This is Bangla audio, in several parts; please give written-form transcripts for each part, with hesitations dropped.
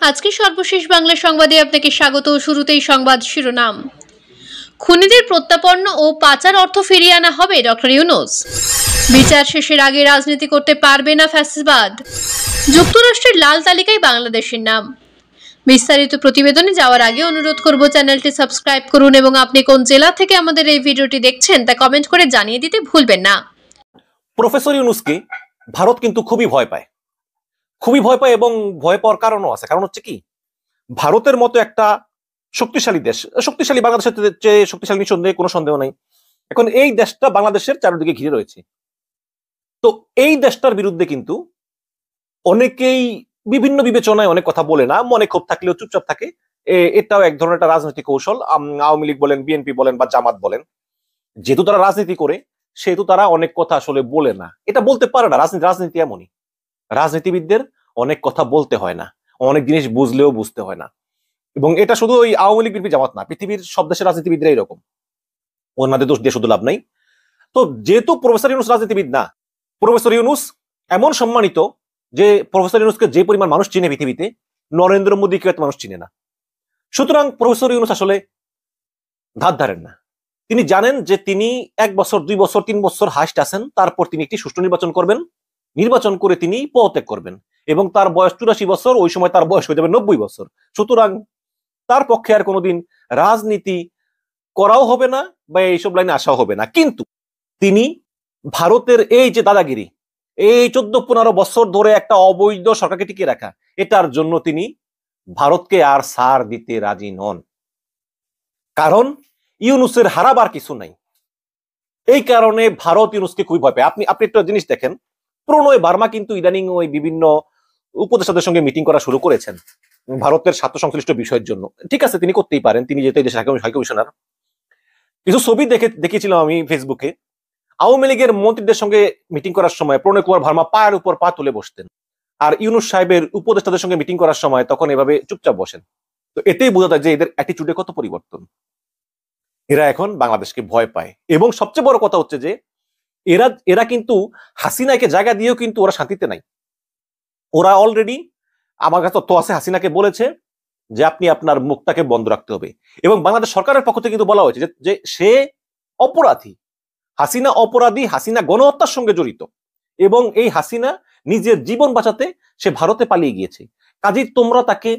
আজকে সর্বশেষ বাংলা সংবাদে আপনাকে স্বাগত। শুরুতেই সংবাদ শিরোনাম। খুনিদের প্রত্যাপন্ন ও পাচার অর্থ ফিরিয়ে আনা হবে ডক্টর ইউনূস। বিচার শেষের আগে রাজনীতি করতে পারবে না ফ্যাসিবাদ। যুক্তরাষ্ট্রের লাল তালিকায় বাংলাদেশের নাম। বিস্তারিত প্রতিবেদনে যাওয়ার আগে অনুরোধ করব চ্যানেলটি সাবস্ক্রাইব করুন এবং আপনি কোন জেলা থেকে আমাদের এই ভিডিওটি দেখছেন তা কমেন্ট করে জানিয়ে দিতে ভুলবেন না। প্রফেসর ইউনূসকে ভারত কিন্তু খুবই ভয় পায় এবং ভয় পাওয়ার কারণও আছে। কারণ হচ্ছে কি, ভারতের মতো একটা শক্তিশালী দেশ, শক্তিশালী বাংলাদেশের চেয়ে শক্তিশালী নিঃসন্দেহে কোনো সন্দেহ নাই। এখন এই দেশটা বাংলাদেশের চারিদিকে ঘিরে রয়েছে। তো এই দেশটার বিরুদ্ধে কিন্তু অনেকেই বিভিন্ন বিবেচনায় অনেক কথা বলে না, মনে ক্ষোভ থাকলেও চুপচাপ থাকে। এটাও এক ধরনের একটা রাজনৈতিক কৌশল। আওয়ামী লীগ বলেন, বিএনপি বলেন বা জামাত বলেন, যেহেতু তারা রাজনীতি করে সেহেতু তারা অনেক কথা আসলে বলে না। এটা বলতে পারে না, রাজনীতি এমনই। রাজনীতিবিদদের অনেক কথা বলতে হয় না, অনেক জিনিস বুঝলেও বুঝতে হয় না। এবং এটা শুধু ওই আওয়ামী লীগ বিএনপি জামাত না, পৃথিবীর সব দেশের রাজনীতিবিদরা এরকম, ওনাদের দোষ দিয়ে শুধু লাভ নাই। তো যেহেতু প্রফেসর ইউনূস রাজনীতিবিদ না, প্রফেসর ইউনূস এমন সম্মানিত যে প্রফেসর ইউনূসকে যে পরিমাণ মানুষ চিনে পৃথিবীতে, নরেন্দ্র মোদীকে এত মানুষ চিনে না। সুতরাং প্রফেসর ইউনূস আসলে ধার ধারেন না। তিনি জানেন যে তিনি 1 বছর 2 বছর 3 বছর হাইস্ট আছেন, তারপর তিনি একটি সুষ্ঠু নির্বাচন করবেন, নির্বাচন করে তিনি পদত্যাগ করবেন এবং তার বয়স 84 বছর, ওই সময় তার বয়স হয়ে যাবে 90 বছর। সুতরাং তার পক্ষে আর কোনোদিন রাজনীতি করাও হবে না বা এইসব লাইনে আসাও হবে না। কিন্তু তিনি ভারতের এই যে দাদাগিরি, এই 14-15 বছর ধরে একটা অবৈধ সরকারকে টিকিয়ে রাখা, এটার জন্য তিনি ভারতকে আর ছাড় দিতে রাজি নন। কারণ ইউনূসের হারাবার কিছু নাই। এই কারণে ভারত ইউনূসকে খুবই ভয় পায়। আপনি একটা জিনিস দেখেন, প্রণয় বার্মা কিন্তু ইদানিং ওই বিভিন্ন উপদেষ্টাদের সঙ্গে মিটিং করা শুরু করেছেন ভারতের স্বার্থ সংশ্লিষ্ট বিষয়ের জন্য। ঠিক আছে, তিনি করতেই পারেন, তিনি যেহেতু এই দেশের হাই কমিশনার। কিছু ছবি দেখেছিলাম আমি ফেসবুকে, আওয়ামী লীগের মন্ত্রীদের সঙ্গে মিটিং করার সময় প্রণয় কুমার ভার্মা পায়ের উপর পা তুলে বসতেন, আর ইউনূস সাহেবের উপদেষ্টাদের সঙ্গে মিটিং করার সময় তখন এভাবে চুপচাপ বসেন। তো এতেই বোঝা যায় যে এদের অ্যাটিটিউডে কত পরিবর্তন। এরা এখন বাংলাদেশকে ভয় পায় এবং সবচেয়ে বড় কথা হচ্ছে যে এরা কিন্তু হাসিনাকে জায়গা দিয়েও কিন্তু ওরা শান্তিতে নাই। ওরা অলরেডি, আমার কাছে তথ্য আছে, হাসিনাকে বলেছে যে আপনি আপনার মুখটাকে বন্ধ রাখতে হবে। এবং বাংলাদেশ সরকারের পক্ষ থেকে কিন্তু বলা হয়েছে যে সে অপরাধী, হাসিনা অপরাধী, হাসিনা গণহত্যার সঙ্গে জড়িত এবং এই হাসিনা নিজের জীবন বাঁচাতে সে ভারতে পালিয়ে গিয়েছে। কাজেই তোমরা তাকে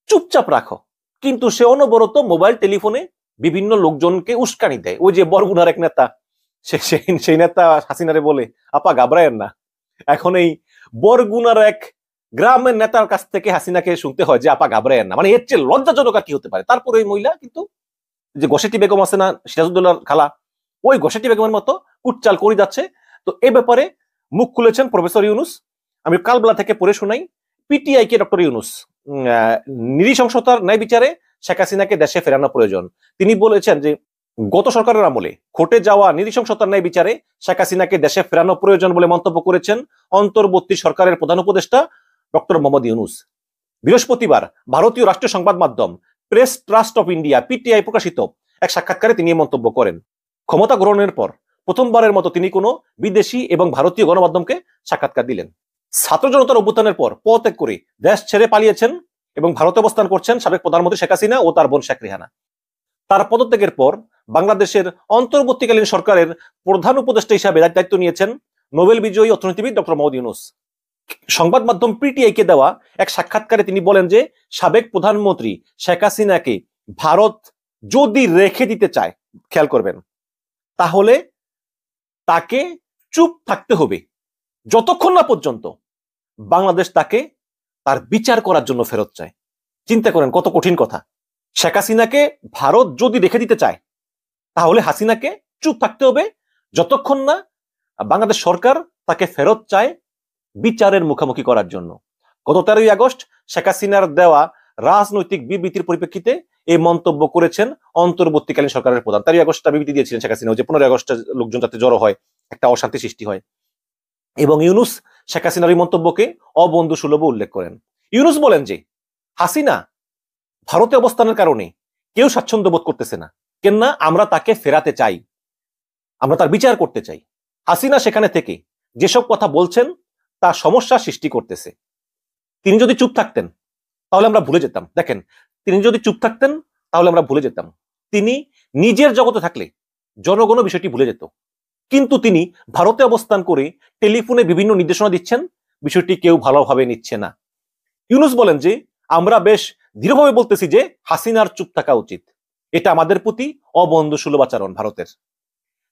চুপচাপ রাখো। কিন্তু সে অনবরত মোবাইল টেলিফোনে বিভিন্ন লোকজনকে উস্কানি দেয়। ওই যে বরগুনার এক নেতা, সেই নেতা হাসিনারে বলে, আপা ঘাবড়ায়েন না। এখন এই বরগুনার এক গ্রামের নেতার কাছ থেকে হাসিনাকে শুনতে হয় যে আপা ঘাবড়ায়েন না। মানে এর চেয়ে লজ্জাজনক আর কি হতে পারে? তারপরে ওই মহিলা কিন্তু, যে গোসেটি বেগম আছে না, সিরাজউদ্দৌলার খালা, ওই গোসেটি বেগমের মতো কুটচাল করে যাচ্ছে। তো এই ব্যাপারে মুখ খুলেছেন প্রফেসর ইউনূস। আমি কালবেলা থেকে পড়ে শোনাই। পিটিআই কে ডক্টর ইউনূস, নৃশংসতার ন্যায় বিচারে শেখ হাসিনাকে দেশে ফেরানো প্রয়োজন। তিনি বলেছেন যে গত সরকারের আমলে ঘটে যাওয়া নৃশংসতার ন্যায় বিচারে শেখ হাসিনাকে দেশে ফেরানো প্রয়োজন বলে মন্তব্য করেছেন অন্তর্বর্তী সরকারের প্রধান উপদেষ্টা ডক্টর মোহাম্মদ ইউনূস। বৃহস্পতিবার ভারতীয় রাষ্ট্রীয় সংবাদ মাধ্যম press trust of India PTI প্রকাশিত এক সাক্ষাৎকারে তিনি মন্তব্য করেন। ক্ষমতা গ্রহণের পর প্রথমবারের মতো তিনি কোনো বিদেশি এবং ভারতীয় গণমাধ্যমকে সাক্ষাৎকার দিলেন। ছাত্র জনতার অভ্যুত্থানের পর পদত্যাগ করে দেশ ছেড়ে পালিয়েছেন এবং ভারতে অবস্থান করছেন সাবেক প্রধানমন্ত্রী শেখ হাসিনা ও তার বোন শেখ রেহানা। তার পদত্যাগের পর বাংলাদেশের অন্তর্বর্তীকালীন সরকারের প্রধান উপদেষ্টা হিসাবে দায়িত্ব নিয়েছেন নোবেল বিজয়ী অর্থনীতিবিদ ডক্টর মোহাম্মদ ইউনূস। সংবাদ মাধ্যম পিটিআই কে দেওয়া এক সাক্ষাৎকারে তিনি বলেন যে সাবেক প্রধানমন্ত্রী শেখ হাসিনাকে ভারত যদি রেখে দিতে চায়, খেয়াল করবেন, তাহলে তাকে চুপ থাকতে হবে যতক্ষণ না পর্যন্ত বাংলাদেশ তাকে তার বিচার করার জন্য ফেরত চায়। চিন্তা করেন কত কঠিন কথা। শেখ হাসিনাকে ভারত যদি রেখে দিতে চায়, তাহলে হাসিনাকে চুপ থাকতে হবে যতক্ষণ না বাংলাদেশ সরকার তাকে ফেরত চায় বিচারের মুখোমুখি করার জন্য। গত 13ই আগস্ট শেখ হাসিনার দেওয়া রাজনৈতিক বিবৃতির পরিপ্রেক্ষিতে এই মন্তব্য করেছেন অন্তর্বর্তীকালীন সরকারের প্রধান। 13ই আগস্ট বিবৃতি দিয়েছিলেন শেখ হাসিনা, যে 15ই আগস্ট লোকজন যাতে জড়ো হয়, একটা অশান্তি সৃষ্টি হয়। এবং ইউনূস শেখ হাসিনার এই মন্তব্যকে অবন্ধু সুলভ উল্লেখ করেন। ইউনূস বলেন যে হাসিনা ভারতে অবস্থানের কারণে কেউ স্বাচ্ছন্দ্য বোধ করতেছে না, কেননা আমরা তাকে ফেরাতে চাই, আমরা তার বিচার করতে চাই। হাসিনা সেখানে থেকে যেসব কথা বলছেন তা সমস্যা সৃষ্টি করতেছে। তিনি যদি চুপ থাকতেন তাহলে আমরা ভুলে যেতাম। দেখেন, তিনি যদি চুপ থাকতেন তাহলে আমরা ভুলে যেতাম। তিনি নিজের জগতে থাকলে জনগণও বিষয়টি ভুলে যেত, কিন্তু তিনি ভারতে অবস্থান করে টেলিফোনে বিভিন্ন নির্দেশনা দিচ্ছেন, বিষয়টি কেউ ভালোভাবে নিচ্ছে না। ইউনূস বলেন যে আমরা বেশ দৃঢ়ভাবে বলতেছি যে হাসিনার চুপ থাকা উচিত, এটা আমাদের প্রতি অবন্ধুসুলভ আচরণ ভারতের।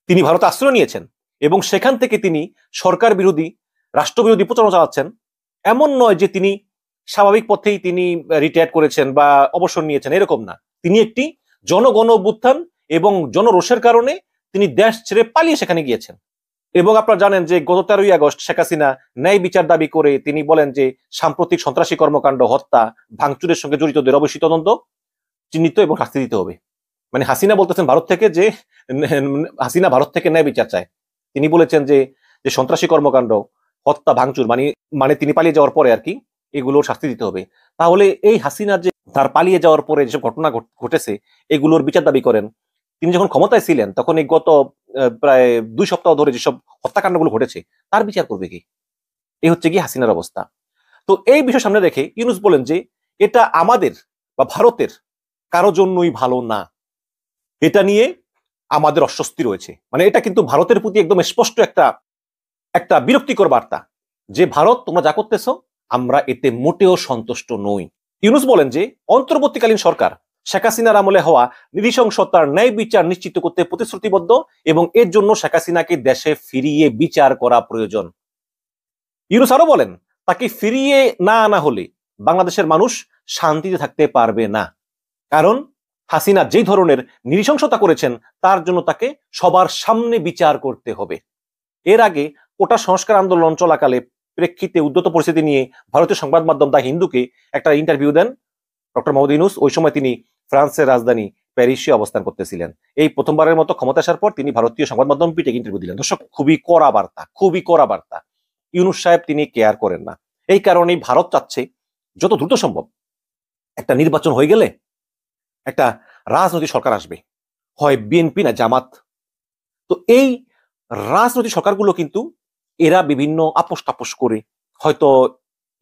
তিনি ভারতে আশ্রয় নিয়েছেন এবং সেখান থেকে তিনি সরকার বিরোধী, রাষ্ট্রবিরোধী প্রচারণা চালাচ্ছেন। এমন নয় যে তিনি স্বাভাবিক পথেই তিনি রিটায়ার করেছেন বা অবসর নিয়েছেন, এরকম না। তিনি একটি জনগণ অভ্যুত্থান এবং জনরোষের কারণে তিনি দেশ ছেড়ে পালিয়ে সেখানে গিয়েছেন। এবং আপনারা জানেন যে গত 13ই আগস্ট শেখ হাসিনা ন্যায় বিচার দাবি করে তিনি বলেন যে সাম্প্রতিক সন্ত্রাসী কর্মকাণ্ড, হত্যা, ভাঙচুরের সঙ্গে জড়িতদের অবশ্যই তদন্ত, চিহ্নিত এবং শাস্তি দিতে হবে। মানে হাসিনা বলতেছেন ভারত থেকে যে হাসিনা ভারত থেকে ন্যায় বিচার চায়। তিনি বলেছেন যে সন্ত্রাসী কর্মকাণ্ড, হত্যা, ভাঙচুর মানে তিনি পালিয়ে যাওয়ার পরে আর কি, এগুলোর শাস্তি দিতে হবে। তাহলে এই হাসিনার যে তার পালিয়ে যাওয়ার পরে যেসব ঘটনা ঘটেছে এগুলোর বিচার দাবি করেন। তিনি যখন ক্ষমতায় ছিলেন তখন এই গত প্রায় 2 সপ্তাহ ধরে যেসব হত্যাকাণ্ডগুলো ঘটেছে তার বিচার করবে কি? এই হচ্ছে কি হাসিনার অবস্থা। তো এই বিষয় সামনে রেখে ইউনূস বলেন যে এটা আমাদের বা ভারতের কারো জন্যই ভালো না, এটা নিয়ে আমাদের অস্বস্তি রয়েছে। মানে এটা কিন্তু ভারতের প্রতি একদম স্পষ্ট একটা বিরক্তিকর বার্তা যে ভারত তোমরা যা করতেছো আমরা এতে মোটেও সন্তুষ্ট নই। ইউনূস বলেন যে অন্তর্বর্তীকালীন সরকার শেখ হাসিনার আমলে হওয়া নৃশংসতার ন্যায় বিচার নিশ্চিত করতে প্রতিশ্রুতিবদ্ধ এবং এর জন্য শেখ হাসিনাকে দেশে ফিরিয়ে বিচার করা প্রয়োজন। ইউনূস আরো বলেন তাকে ফিরিয়ে না আনা হলে বাংলাদেশের মানুষ শান্তিতে থাকতে পারবে না, কারণ হাসিনা যেই ধরনের নৃশংসতা করেছেন তার জন্য তাকে সবার সামনে বিচার করতে হবে। এর আগে কোটা সংস্কার আন্দোলন চলাকালে প্রেক্ষিতে উদ্যত পরিস্থিতি নিয়ে ভারতীয় সংবাদ মাধ্যম দ্য হিন্দুকে একটা ইন্টারভিউ দেন ডক্টর মোহাম্মদ ইউনূস। ওই সময় তিনি ফ্রান্সের রাজধানী প্যারিসে অবস্থান করতেছিলেন। এই প্রথমবারের মতো ক্ষমতা আসার পর তিনি ভারতীয় সংবাদ মাধ্যম পিটে ইন্টারভিউ দিলেন। দর্শক, খুবই কড়া বার্তা। ইউনূস সাহেব তিনি কেয়ার করেন না। এই কারণেই ভারত চাচ্ছে যত দ্রুত সম্ভব একটা নির্বাচন হয়ে গেলে একটা রাজনৈতিক সরকার আসবে, হয় বিএনপি না জামাত। তো এই রাজনৈতিক সরকারগুলো কিন্তু এরা বিভিন্ন আপোষ টাপোষ করে হয়তো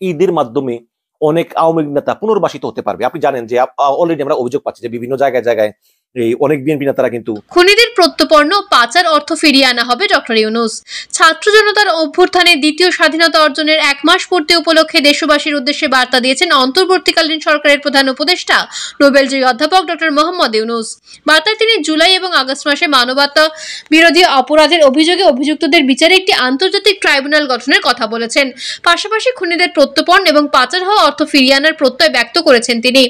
ঈদের মাধ্যমে অনেক আওয়ামী লীগ নেতা পুনর্বাসিত হতে পারবে। আপনি জানেন যে অলরেডি আমরা অভিযোগ পাচ্ছি যে বিভিন্ন জায়গায় এই অনেক বিএনপি নেতারা কিন্তু খুনিদের প্রত্যর্পণ ও পাচার অর্থ ফিরিয়ে আনা হবে ডক্টর ইউনূস। ছাত্র জনতার অভ্যুত্থানে দ্বিতীয় স্বাধীনতা অর্জনের 1 মাস পূর্তি উপলক্ষে দেশবাসীর উদ্দেশ্যে বার্তা দিয়েছেন অন্তর্বর্তীকালীন সরকারের প্রধান উপদেষ্টা নোবেলজয়ী অধ্যাপক ডক্টর মোহাম্মদ ইউনূস। বার্তায় তিনি জুলাই এবং আগস্ট মাসে মানবতা বিরোধী অপরাধের অভিযোগে অভিযুক্তদের বিচারে একটি আন্তর্জাতিক ট্রাইব্যুনাল গঠনের কথা বলেছেন। পাশাপাশি খুনিদের প্রত্যর্পণ এবং পাচার হওয়া অর্থ ফিরিয়ে আনার প্রত্যয় ব্যক্ত করেছেন তিনি।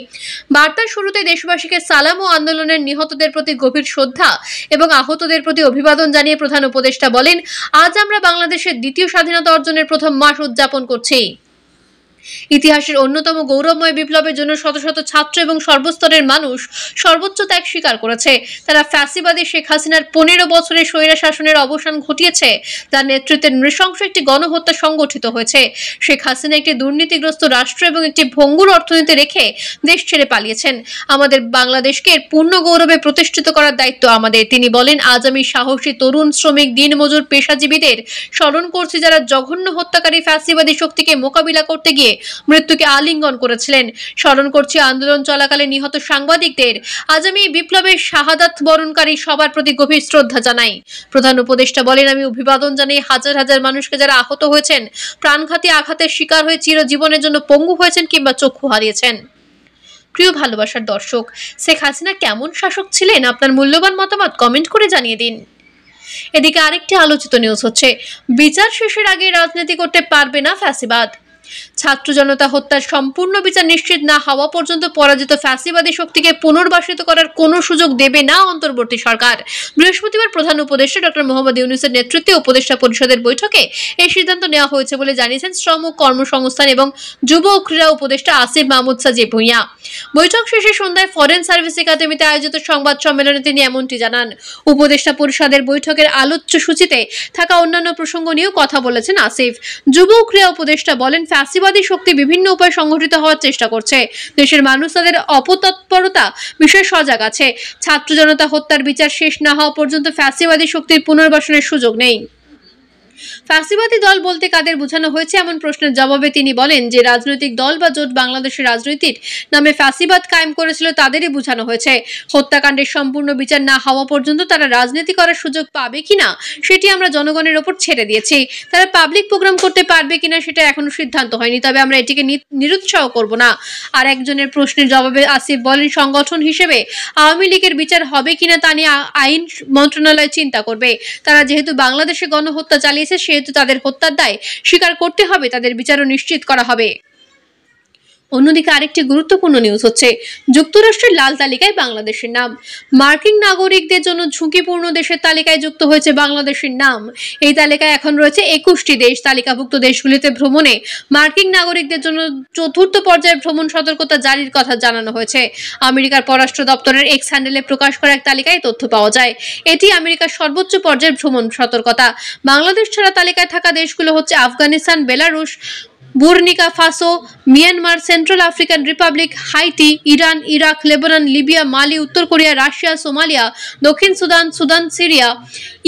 বার্তার শুরুতে দেশবাসীকে সালাম ও আন্দোলনের নিহতদের প্রতি গভীর শ্রদ্ধা এবং আহতদের প্রতি অভিবাদন জানিয়ে প্রধান উপদেষ্টা বলেন, আজ আমরা বাংলাদেশের দ্বিতীয় স্বাধীনতা অর্জনের প্রথম মাস উদযাপন করছি। ইতিহাসের অন্যতম গৌরবময় বিপ্লবের জন্য শত শত ছাত্র এবং সর্বস্তরের মানুষ সর্বোচ্চ ত্যাগ স্বীকার করেছে। তারা ফ্যাসিবাদী শেখ হাসিনার 15 বছরের স্বৈরা শাসনের অবসান ঘটিয়েছে, যার নেতৃত্বে নৃশংস একটি গণহত্যা সংগঠিত হয়েছে। শেখ হাসিনা একটি দুর্নীতিগ্রস্ত রাষ্ট্র এবং একটি ভঙ্গুর অর্থনীতি রেখে দেশ ছেড়ে পালিয়েছেন। আমাদের বাংলাদেশকে এর পূর্ণ গৌরবে প্রতিষ্ঠিত করার দায়িত্ব আমাদের। তিনি বলেন, আজ আমি সাহসী তরুণ, শ্রমিক, দিনমজুর, পেশাজীবীদের স্মরণ করছি যারা জঘন্য হত্যাকারী ফ্যাসিবাদী শক্তিকে মোকাবিলা করতে গিয়ে মৃত্যুকে আলিঙ্গন করেছিলেন। স্মরণ করছি আন্দোলন চলাকালে নিহত সাংবাদিকদের। আজ আমি এই বিপ্লবের শাহাদাত বরণকারী সবার প্রতি গভীর শ্রদ্ধা জানাই। প্রধান উপদেষ্টা বলেন, আমি অভিবাদন জানাই হাজার হাজার মানুষকে যারা আহত হয়েছেন, প্রাণঘাতী আঘাতের শিকার হয়ে চিরজীবনের জন্য পঙ্গু হয়েছেন কিংবা চক্ষু হারিয়েছেন। প্রিয় ভালোবাসার দর্শক, শেখ হাসিনা কেমন শাসক ছিলেন? আপনার মূল্যবান মতামত কমেন্ট করে জানিয়ে দিন। এদিকে আরেকটি আলোচিত নিউজ হচ্ছে, বিচার শেষের আগে রাজনীতি করতে পারবে না ফ্যাসিবাদ। ছাত্র জনতা হত্যার সম্পূর্ণ বিচার নিশ্চিত না হওয়া পর্যন্ত পরাজিত ফ্যাসিবাদী শক্তিকে পুনর্বাসিত করার কোনো সুযোগ দেবে না অন্তর্বর্তী সরকার। বৃহস্পতিবার প্রধান উপদেষ্টা ডক্টর মোহাম্মদ ইউনূসের নেতৃত্বে উপদেষ্টা পরিষদের বৈঠকে এই সিদ্ধান্ত নেওয়া হয়েছে বলে জানিয়েছেন শ্রম, কর্মসংস্থান এবং যুব ও ক্রীড়া উপদেষ্টা আসিফ মাহমুদ সাজিব ভুঁইয়া। বৈঠক শেষে সন্ধ্যায় ফরেন সার্ভিস একাডেমিতে আয়োজিত সংবাদ সম্মেলনে তিনি এমনটি জানান। উপদেষ্টা পরিষদের বৈঠকের আলোচ্য সূচিতে থাকা অন্যান্য প্রসঙ্গ নিয়েও কথা বলেছেন আসিফ। যুব ও ক্রীড়া উপদেষ্টা বলেন, ফ্যাসিবাদী শক্তি বিভিন্ন উপায়ে সংগঠিত হওয়ার চেষ্টা করছে। দেশের মানুষ তাদের অপতৎপরতা বিষয়ে সজাগ আছে। ছাত্র জনতা হত্যার বিচার শেষ না হওয়া পর্যন্ত ফ্যাসিবাদী শক্তির পুনর্বাসনের সুযোগ নেই। ফ্যাসিবাদী দল বলতে কাদের বোঝানো হয়েছে এমন প্রশ্নের জবাবে তিনি বলেন যে রাজনৈতিক দল বা জোট বাংলাদেশের রাজনীতির নামে ফ্যাসিবাদ কায়েম করেছিল তাদেরই বোঝানো হয়েছে। হত্যাকাণ্ডের সম্পূর্ণ বিচার না হওয়া পর্যন্ত তারা রাজনীতি করার সুযোগ পাবে কিনা সেটি আমরা জনগণের ওপর ছেড়ে দিয়েছি। তারা পাবলিক প্রোগ্রাম করতে পারবে কিনা সেটা এখনো সিদ্ধান্ত হয়নি, তবে আমরা এটিকে নিরুৎসাহ করব না। আর একজনের প্রশ্নের জবাবে আসিফ বলেন সংগঠন হিসেবে আওয়ামী লীগের বিচার হবে কিনা তা নিয়ে আইন মন্ত্রণালয় চিন্তা করবে। তারা যেহেতু বাংলাদেশে গণহত্যা চালিয়েছে সেহেতু তাদের হত্যার দায় স্বীকার করতে হবে, তাদের বিচারও নিশ্চিত করা হবে। অন্যদিকে আরেকটি গুরুত্বপূর্ণ নিউজ হচ্ছে যুক্তরাষ্ট্রের লাল তালিকায় বাংলাদেশের নাম। মার্কিন নাগরিকদের জন্য ঝুঁকিপূর্ণ দেশের তালিকায় যুক্ত হয়েছে বাংলাদেশের নাম। এই তালিকায় এখন রয়েছে 21টি দেশ। তালিকাভুক্ত দেশগুলিতে ভ্রমণে মার্কিন নাগরিকদের জন্য চতুর্থ পর্যায়ের ভ্রমণ সতর্কতা জারির কথা জানানো হয়েছে। আমেরিকার পররাষ্ট্র দপ্তরের এক্স হ্যান্ডেলে প্রকাশ করা এক তালিকায় তথ্য পাওয়া যায়। এটি আমেরিকার সর্বোচ্চ পর্যায়ের ভ্রমণ সতর্কতা। বাংলাদেশ ছাড়া তালিকায় থাকা দেশগুলো হচ্ছে Afghanistan, Belarus, Burkina Faso, Myanmar, Central African Republic, Haiti, Iran, Iraq, Lebanon, Libya, Mali, উত্তর কোরিয়া, রাশিয়া, সোমালিয়া, দক্ষিণ সুদান, সিরিয়া,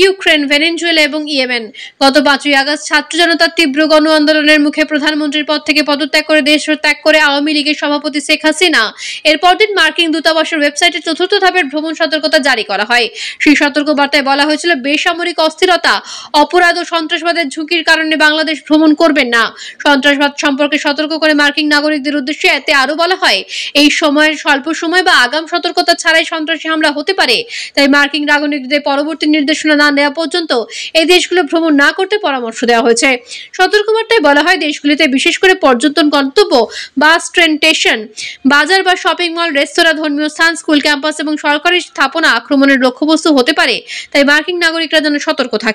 ইউক্রেন, ভেনেজুয়েলা এবং ইয়েমেন। গত 5ই আগস্ট ছাত্র জনতার তীব্র গণ আন্দোলনের মুখে প্রধানমন্ত্রীর পদ থেকে পদত্যাগ করে দেশ ত্যাগ করে আওয়ামী লীগের সভাপতি শেখ হাসিনা এর পরদিন মার্কিন দূতাবাসের ওয়েবসাইটে চতুর্থ ধাপের ভ্রমণ সতর্কতা জারি করা হয়। সেই সতর্কবার্তায় বলা হয়েছিল বেসামরিক অস্থিরতা, অপরাধ ও সন্ত্রাসবাদের ঝুঁকির কারণে বাংলাদেশ ভ্রমণ করবেন না। সন্ত্রাসবাদ সম্পর্কে সতর্ক করে মার্কিন নাগরিকদের উদ্দেশ্যে এতে আরো বলা হয় এই সময়ের স্বল্প সময় বা আগাম সতর্কতা ছাড়াই সন্ত্রাসী হামলা হতে পারে, তাই মার্কিন নাগরিকদের পরবর্তী নির্দেশনা না দেওয়া পর্যন্ত এই দেশগুলো ভ্রমণ না করতে পরামর্শ দেওয়া হয়েছে। সতর্কবার্তায় বলা হয় দেশগুলিতে বিশেষ করে পর্যটন গন্তব্য, বাস, ট্রেন স্টেশন, বাজার বা শপিং মল, রেস্তোরাঁ, ধর্মীয় স্থান, স্কুল, ক্যাম্পাস এবং সরকারি স্থাপনা আক্রমণের লক্ষ্যবস্তু হতে পারে, তাই মার্কিন নাগরিকরা যেন সতর্ক থাকে।